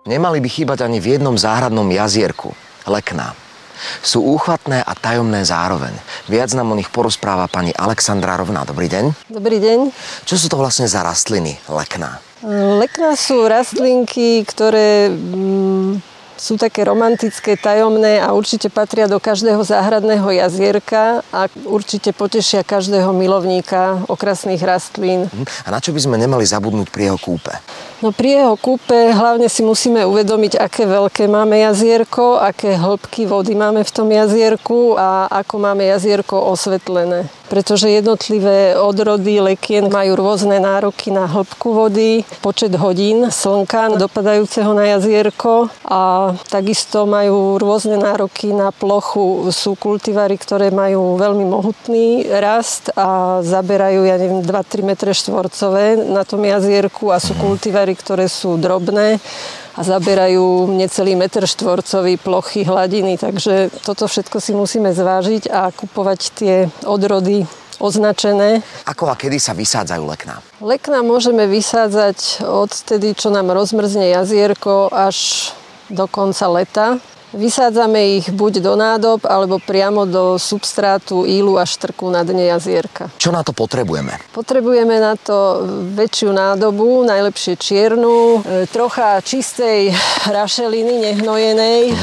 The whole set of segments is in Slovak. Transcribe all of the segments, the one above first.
Nemali by chýbať ani v jednom záhradnom jazierku. Lekná. Sú úchvatné a tajomné zároveň. Viac nám o nich porozpráva pani Alexandra Rovná. Dobrý deň. Dobrý deň. Čo sú to vlastne za rastliny, lekná? Lekná sú rastlinky, ktoré sú také romantické, tajomné a určite patria do každého záhradného jazierka a určite potešia každého milovníka okrasných rastlín. A na čo by sme nemali zabudnúť pri jeho kúpe? No pri jeho kúpe hlavne si musíme uvedomiť, aké veľké máme jazierko, aké hĺbky vody máme v tom jazierku a ako máme jazierko osvetlené. Pretože jednotlivé odrody lekien majú rôzne nároky na hĺbku vody, počet hodín slnka dopadajúceho na jazierko a takisto majú rôzne nároky na plochu. Sú kultivary, ktoré majú veľmi mohutný rast a zaberajú, 2-3 metre štvorcové na tom jazierku a sú kultivary, ktoré sú drobné a zaberajú necelý meter štvorcový plochy hladiny. Takže toto všetko si musíme zvážiť a kupovať tie odrody označené. Ako a kedy sa vysádzajú lekná? Lekná môžeme vysádzať odtedy, čo nám rozmrzne jazierko, až do konca leta. Vysádzame ich buď do nádob, alebo priamo do substrátu, ílu a štrku na dne jazierka. Čo na to potrebujeme? Potrebujeme na to väčšiu nádobu, najlepšie čiernu, trocha čistej rašeliny nehnojenej,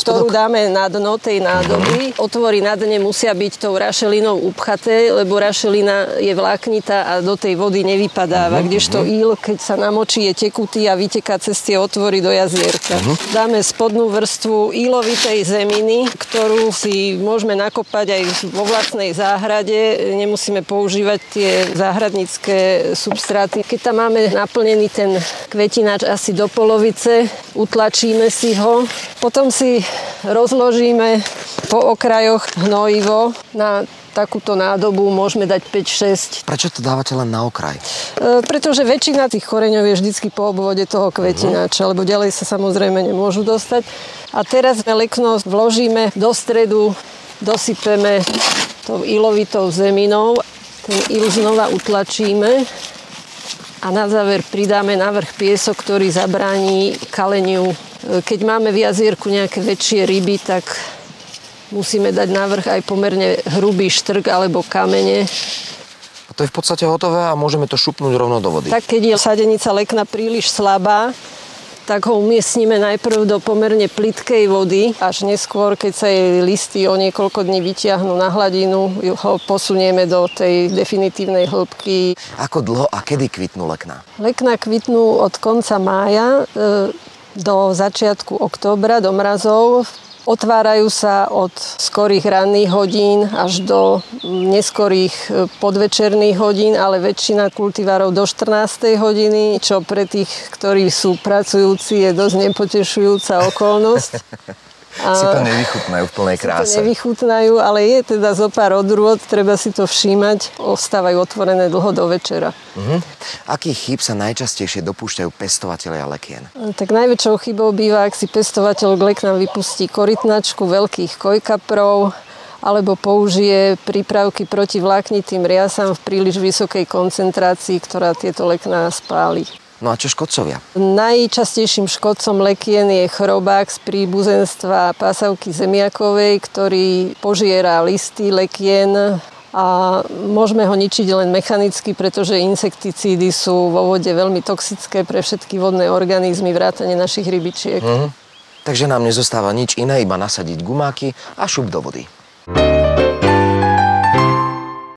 ktorú dáme na dno tej nádoby. Otvory na dne musia byť tou rašelinou upchaté, lebo rašelina je vláknitá a do tej vody nevypadáva. Kdežto íl, keď sa namočí, je tekutý a vyteká cez tie otvory do jazierka. Dáme spodnú vrstvu ílovitej zeminy, ktorú si môžeme nakopať aj vo vlastnej záhrade. Nemusíme používať tie záhradnícke substráty. Keď tam máme naplnený ten kvetináč asi do polovice, utlačíme si ho. Potom si rozložíme po okrajoch hnojivo. Na takúto nádobu môžeme dať 5-6. Prečo to dávate len na okraj? Pretože väčšina tých koreňov je vždycky po obvode toho kvetináča, lebo ďalej sa samozrejme nemôžu dostať. A teraz lekno vložíme do stredu, dosypeme tou ílovitou zeminou, ten íl znova utlačíme a na záver pridáme navrch piesok, ktorý zabráni kaleniu. Keď máme v jazierku nejaké väčšie ryby, tak musíme dať navrch aj pomerne hrubý štrk alebo kamene. A to je v podstate hotové a môžeme to šupnúť rovno do vody. Tak keď je sadenica lekna príliš slabá, tak ho umiestnime najprv do pomerne plytkej vody. Až neskôr, keď sa jej listy o niekoľko dní vytiahnu na hladinu, ho posunieme do tej definitívnej hĺbky. Ako dlho a kedy kvitnú lekná? Lekná kvitnú od konca mája do začiatku októbra, do mrazov. Otvárajú sa od skorých ranných hodín až do neskorých podvečerných hodín, ale väčšina kultivárov do 14. hodiny, čo pre tých, ktorí sú pracujúci, je dosť nepotešujúca okolnosť. Si to nevychutnajú v plnej kráse. Si to nevychutnajú, ale je teda zo pár odrôd, treba si to všímať. Ostávajú otvorené dlho do večera. Akých chýb sa najčastejšie dopúšťajú pestovatelia lekien? Tak najväčšou chybou býva, ak si pestovateľ k leknám vypustí korytnačku veľkých kojkaprov alebo použije prípravky proti vláknitým riasam v príliš vysokej koncentrácii, ktorá tieto lekná spáli. No a čo škodcovia? Najčastejším škodcom lekien je chorobák z príbuzenstva pásavky zemiakovej, ktorý požiera listy lekien a môžeme ho ničiť len mechanicky, pretože insekticídy sú vo vode veľmi toxické pre všetky vodné organizmy, vrátane našich rybičiek. Takže nám nezostáva nič iné, iba nasadiť gumáky a šup do vody.